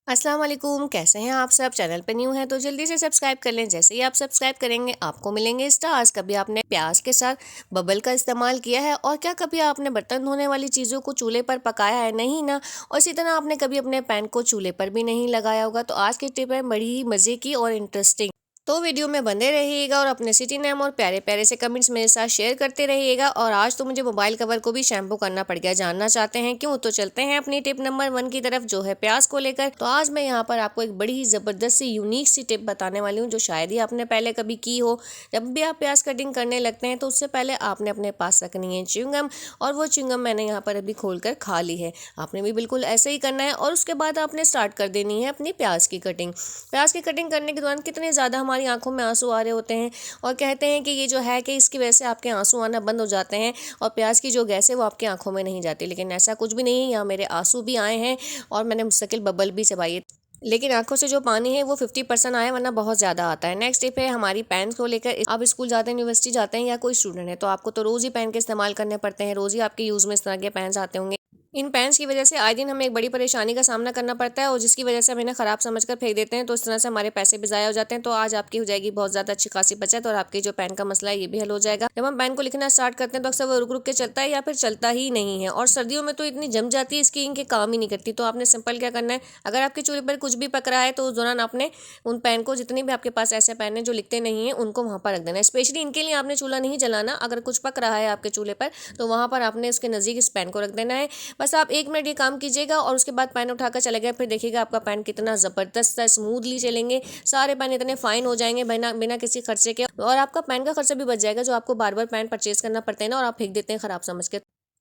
अस्सलाम वालेकुम, कैसे हैं आप सब। चैनल पे न्यू हैं तो जल्दी से सब्सक्राइब कर लें। जैसे ही आप सब्सक्राइब करेंगे आपको मिलेंगे स्टार्स। कभी आपने प्याज के साथ बबल का इस्तेमाल किया है? और क्या कभी आपने बर्तन धोने वाली चीज़ों को चूल्हे पर पकाया है? नहीं ना। और इसी तरह आपने कभी अपने पैन को चूल्हे पर भी नहीं लगाया होगा। तो आज की टिप है बड़ी ही मज़े की और इंटरेस्टिंग। तो वीडियो में बने रहिएगा और अपने सिटी नेम और प्यारे प्यारे से कमेंट्स मेरे साथ शेयर करते रहिएगा। और आज तो मुझे मोबाइल कवर को भी शैम्पू करना पड़ गया। जानना चाहते हैं क्यों? तो चलते हैं अपनी टिप नंबर 1 की तरफ, जो है प्याज को लेकर। तो आज मैं यहाँ पर आपको एक बड़ी ही जबरदस्त सी यूनिक सी टिप बताने वाली हूँ, जो शायद ही आपने पहले कभी की हो। जब भी आप प्याज कटिंग करने लगते हैं तो उससे पहले आपने अपने पास रखनी है च्युइंगम। और वो च्युइंगम मैंने यहाँ पर अभी खोल कर खा ली है। आपने भी बिल्कुल ऐसे ही करना है और उसके बाद आपने स्टार्ट कर देनी है अपनी प्याज की कटिंग। प्याज की कटिंग करने के दौरान कितने ज़्यादा हमारी आंखों में आंसू आ रहे होते हैं, और कहते हैं कि ये जो है कि इसकी वजह से आपके आंसू आना बंद हो जाते हैं और प्याज की जो गैस है वो आपकी आंखों में नहीं जाती। लेकिन ऐसा कुछ भी नहीं है, यहाँ मेरे आंसू भी आए हैं और मैंने मुस्तकिल बबल भी चबाई है। लेकिन आंखों से जो पानी है वो 50% आया, वरना बहुत ज़्यादा आता है। नेक्स्ट टिप है हमारी पेन को लेकर। आप स्कूल जाते हैं, यूनिवर्सिटी जाते हैं या कोई स्टूडेंट है, तो आपको तो रोज़ ही पेन के इस्तेमाल करने पड़ते हैं। रोज़ ही आपके यूज़ में इस तरह के पेन्स आते होंगे। इन पेन्स की वजह से आए दिन हमें एक बड़ी परेशानी का सामना करना पड़ता है, और जिसकी वजह से हम इन्हें ख़राब समझकर फेंक देते हैं। तो इस तरह से हमारे पैसे भी ज़ाया हो जाते हैं। तो आज आपकी हो जाएगी बहुत ज़्यादा अच्छी खासी बचत, और आपकी जो पेन का मसला है ये भी हल हो जाएगा। जब हम पेन को लिखना स्टार्ट करते हैं तो अक्सर वो रुक रुक के चलता है या फिर चलता ही नहीं है। और सर्दियों में तो इतनी जम जाती है इसकी, इनके काम ही नहीं करती। तो आपने सिंपल क्या करना है, अगर आपके चूल्हे पर कुछ भी पक रहा है तो उस दौरान आपने उन पेन को, जितने भी आपके पास ऐसे पेन है जो लिखते नहीं है, उनको वहाँ पर रख देना है। स्पेशली इनके लिए आपने चूल्हा नहीं जलाना। अगर कुछ पक रहा है आपके चूल्हे पर तो वहाँ पर आपने उसके नज़दीक इस पेन को रख देना है। बस आप 1 मिनट ये काम कीजिएगा और उसके बाद पेन उठाकर चले गए, फिर देखिएगा आपका पेन कितना ज़बरदस्त स्मूथली चलेंगे। सारे पेन इतने फाइन हो जाएंगे बिना बिना किसी खर्चे के, और आपका पेन का खर्चा भी बच जाएगा, जो आपको बार बार पेन परचेज करना पड़ता है ना, और आप फेंक देते हैं ख़राब समझ के।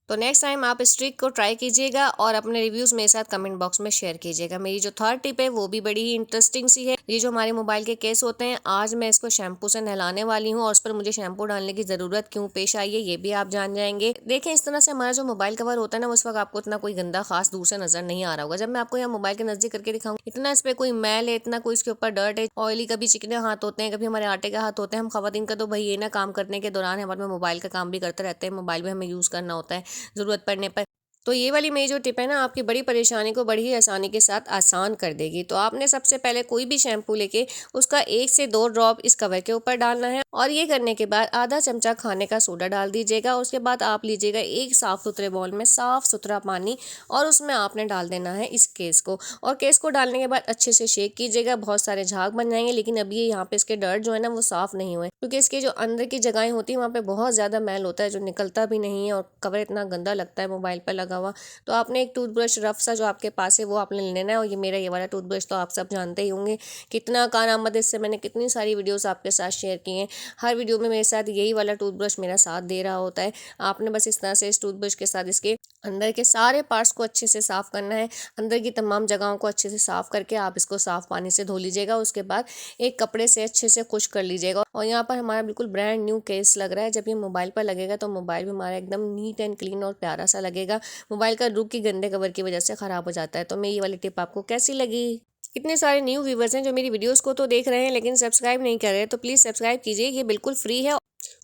तो नेक्स्ट टाइम आप इस ट्रिक को ट्राई कीजिएगा और अपने रिव्यूज़ मेरे साथ कमेंट बॉक्स में शेयर कीजिएगा। मेरी जो थर्ड टिप है वो भी बड़ी ही इंटरेस्टिंग सी है। ये जो हमारे मोबाइल के केस होते हैं, आज मैं इसको शैम्पू से नहलाने वाली हूँ और उस पर मुझे शैम्पू डालने की ज़रूरत क्यों पेश आई है ये भी आप जान जाएंगे। देखें, इस तरह से हमारा जो मोबाइल कवर होता है ना, उस वक्त आपको इतना कोई गंदा खास दूर से नजर नहीं आ रहा होगा। जब मैं आपको यहाँ मोबाइल के नजदीक करके दिखाऊंगी, इतना इस पर कोई मैल है, इतना कोई इसके ऊपर डर्ट है, ऑयली, कभी चिकने हाथ होते हैं, कभी हमारे आटे के हाथ होते हैं। हम खवातीन का तो भाई ये ना, काम करने के दौरान हमारे में मोबाइल का काम भी करते रहते हैं, मोबाइल भी हमें यूज़ करना होता है ज़रूरत पड़ने पर। तो ये वाली मेरी जो टिप है ना, आपकी बड़ी परेशानी को बड़ी ही आसानी के साथ आसान कर देगी। तो आपने सबसे पहले कोई भी शैम्पू लेके उसका 1 से 2 ड्रॉप इस कवर के ऊपर डालना है, और ये करने के बाद आधा चमचा खाने का सोडा डाल दीजिएगा। उसके बाद आप लीजिएगा एक साफ सुथरे बॉल में साफ सुथरा पानी, और उसमें आपने डाल देना है इस केस को। और केस को डालने के बाद अच्छे से शेक कीजिएगा। बहुत सारे झाग बन जाएंगे, लेकिन अभी ये यहाँ पे इसके डर्ट जो है ना वो साफ नहीं हुए, क्योंकि इसके जो अंदर की जगहें होती है वहाँ पे बहुत ज़्यादा मैल होता है जो निकलता भी नहीं है, और कवर इतना गंदा लगता है मोबाइल पर लगा हुआ। तो आपने एक टूथब्रश रफ सा जो आपके पास है वो आपने ले लेना है। और ये मेरा ये वाला टूथब्रश तो आप सब जानते ही होंगे, कितना कारआमद, इससे मैंने कितनी सारी वीडियोस आपके साथ शेयर की हैं। हर वीडियो में मेरे साथ यही वाला टूथब्रश मेरा साथ दे रहा होता है। आपने बस इस तरह से इस टूथब्रश के साथ इसके अंदर के सारे पार्ट्स को अच्छे से साफ करना है। अंदर की तमाम जगहों को अच्छे से साफ करके आप इसको साफ पानी से धो लीजिएगा। उसके बाद एक कपड़े से अच्छे से खुश कर लीजिएगा। और यहाँ पर हमारा बिल्कुल ब्रांड न्यू केस लग रहा है। जब ये मोबाइल पर लगेगा तो मोबाइल भी हमारा एकदम नीट एंड क्लीन और प्यारा सा लगेगा। मोबाइल का लुक की गंदे कवर की वजह से ख़राब हो जाता है। तो मैं ये वाली टिप आपको कैसी लगी? इतने सारे न्यू व्यूवर्स हैं जो मेरी वीडियोस को तो देख रहे हैं लेकिन सब्सक्राइब नहीं कर रहे, तो प्लीज़ सब्सक्राइब कीजिए, ये बिल्कुल फ्री है।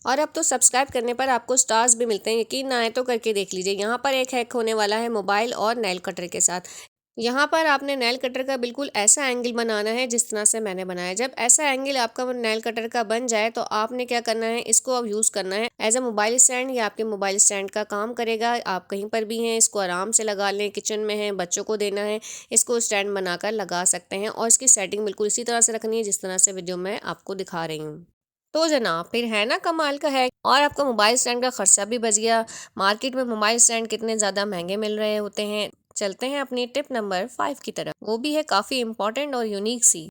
और अब तो सब्सक्राइब करने पर आपको स्टार्स भी मिलते हैं। यकीन ना आए तो करके देख लीजिए। यहाँ पर एक हैक होने वाला है मोबाइल और नेल कटर के साथ। यहाँ पर आपने नेल कटर का बिल्कुल ऐसा एंगल बनाना है जिस तरह से मैंने बनाया। जब ऐसा एंगल आपका नेल कटर का बन जाए तो आपने क्या करना है, इसको अब यूज़ करना है एज अ मोबाइल स्टैंड। या आपके मोबाइल स्टैंड का काम करेगा। आप कहीं पर भी हैं, इसको आराम से लगा लें। किचन में हैं, बच्चों को देना है, इसको स्टैंड बनाकर लगा सकते हैं। और इसकी सेटिंग बिल्कुल इसी तरह से रखनी है जिस तरह से वीडियो में आपको दिखा रही हूँ। तो जनाब, फिर है ना कमाल का है, और आपका मोबाइल स्टैंड का खर्चा भी बच गया। मार्केट में मोबाइल स्टैंड कितने ज़्यादा महंगे मिल रहे होते हैं। चलते हैं अपनी टिप नंबर 5 की तरफ, वो भी है काफ़ी इंपॉर्टेंट और यूनिक सी।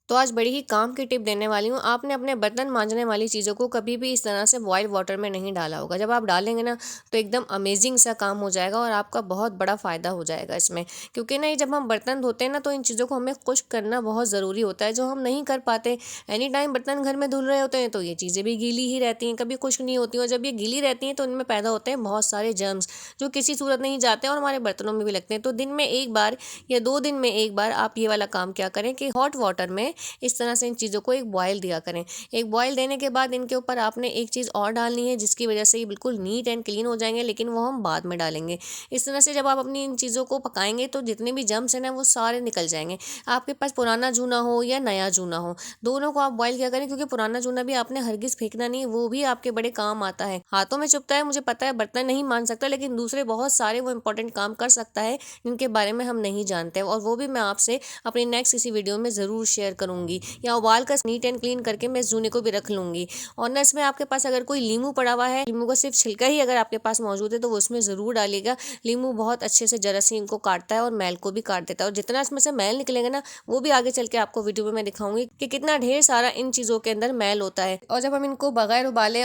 तो आज बड़ी ही काम की टिप देने वाली हूँ। आपने अपने बर्तन मांजने वाली चीज़ों को कभी भी इस तरह से बॉयल वाटर में नहीं डाला होगा। जब आप डालेंगे ना तो एकदम अमेजिंग सा काम हो जाएगा और आपका बहुत बड़ा फ़ायदा हो जाएगा इसमें। क्योंकि ना, जब हम बर्तन धोते हैं ना तो इन चीज़ों को हमें खुश्क करना बहुत ज़रूरी होता है, जो हम नहीं कर पाते। एनी टाइम बर्तन घर में धुल रहे होते हैं तो ये चीज़ें भी गीली ही रहती हैं, कभी खुश्क नहीं होती। और जब ये गीली रहती हैं तो इनमें पैदा होते हैं बहुत सारे जर्म्स, जो किसी सूरत नहीं जाते और हमारे बर्तनों में भी लगते हैं। तो दिन में एक बार या 2 दिन में एक बार आप ये वाला काम क्या करें कि हॉट वाटर में इस तरह से इन चीज़ों को एक बॉयल दिया करें। एक बॉयल देने के बाद इनके ऊपर आपने एक चीज़ और डालनी है, जिसकी वजह से ये बिल्कुल नीट एंड क्लीन हो जाएंगे, लेकिन वो हम बाद में डालेंगे। इस तरह से जब आप अपनी इन चीज़ों को पकाएंगे तो जितने भी जम्स हैं ना वो सारे निकल जाएंगे। आपके पास पुराना जूना हो या नया जूना हो, दोनों को आप बॉयल किया करें, क्योंकि पुराना जूना भी आपने हरगिज़ फेंकना नहीं है, वो भी आपके बड़े काम आता है। हाथों में चुभता है मुझे पता है, बर्तन नहीं मान सकता, लेकिन दूसरे बहुत सारे वो इंपॉर्टेंट काम कर सकता है जिनके बारे में हम नहीं जानते, और वो भी मैं आपसे अपनी नेक्स्ट किसी वीडियो में ज़रूर शेयर करूंगी, या उबाल कर नीट एंड क्लीन करके मैं इस जूने को भी रख लूंगी। और ना इसमें आपके पास अगर कोई लीमू पड़ा हुआ है, लीमू का सिर्फ छिलका ही अगर आपके पास मौजूद है तो वो उसमें ज़रूर डालिएगा। लीमू बहुत अच्छे से जरासीम को काटता है और मैल को भी काट देता है, और जितना इसमें से मैल निकलेगा ना वो भी आगे चल के आपको वीडियो में मैं दिखाऊंगी कि कितना ढेर सारा इन चीज़ों के अंदर मैल होता है। और जब हम इनको बगैर उबाले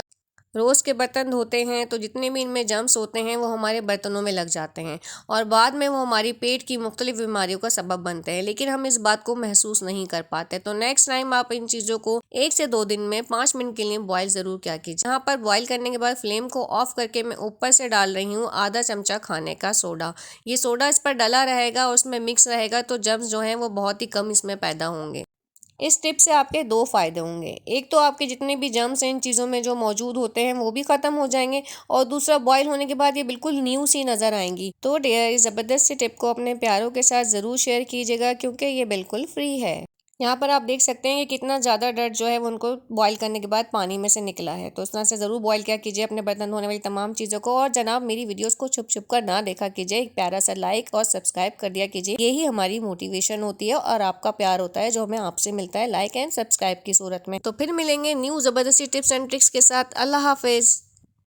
रोज़ के बर्तन धोते हैं तो जितने भी इनमें जम्स होते हैं वो हमारे बर्तनों में लग जाते हैं, और बाद में वो हमारी पेट की मुख्तलिफ बीमारियों का सबब बनते हैं, लेकिन हम इस बात को महसूस नहीं कर पाते। तो नेक्स्ट टाइम आप इन चीज़ों को 1 से 2 दिन में 5 मिनट के लिए बॉयल ज़रूर किया कीजिए। यहाँ पर बॉयल करने के बाद फ्लेम को ऑफ करके मैं ऊपर से डाल रही हूँ आधा चमचा खाने का सोडा। ये सोडा इस पर डला रहेगा और उसमें मिक्स रहेगा, तो जम्स जो हैं वो बहुत ही कम इसमें पैदा होंगे। इस टिप से आपके 2 फ़ायदे होंगे। एक तो आपके जितने भी जर्म्स इन चीज़ों में जो मौजूद होते हैं वो भी ख़त्म हो जाएंगे, और दूसरा बॉयल होने के बाद ये बिल्कुल न्यू सी नज़र आएंगी। तो डियर, इस ज़बरदस्त सी टिप को अपने प्यारों के साथ ज़रूर शेयर कीजिएगा, क्योंकि ये बिल्कुल फ्री है। यहाँ पर आप देख सकते हैं कि कितना ज़्यादा डर्ट जो है वो उनको बॉईल करने के बाद पानी में से निकला है। तो इस तरह से ज़रूर बॉईल किया कीजिए अपने बर्तन धोने वाली तमाम चीज़ों को। और जनाब, मेरी वीडियोस को छुप छुप कर ना देखा कीजिए, एक प्यारा सा लाइक और सब्सक्राइब कर दिया कीजिए। यही हमारी मोटिवेशन होती है और आपका प्यार होता है जो हमें आपसे मिलता है लाइक एंड सब्सक्राइब की सूरत में। तो फिर मिलेंगे न्यू ज़बरदस्ती टिप्स एंड ट्रिक्स के साथ। अल्लाह हाफिज़।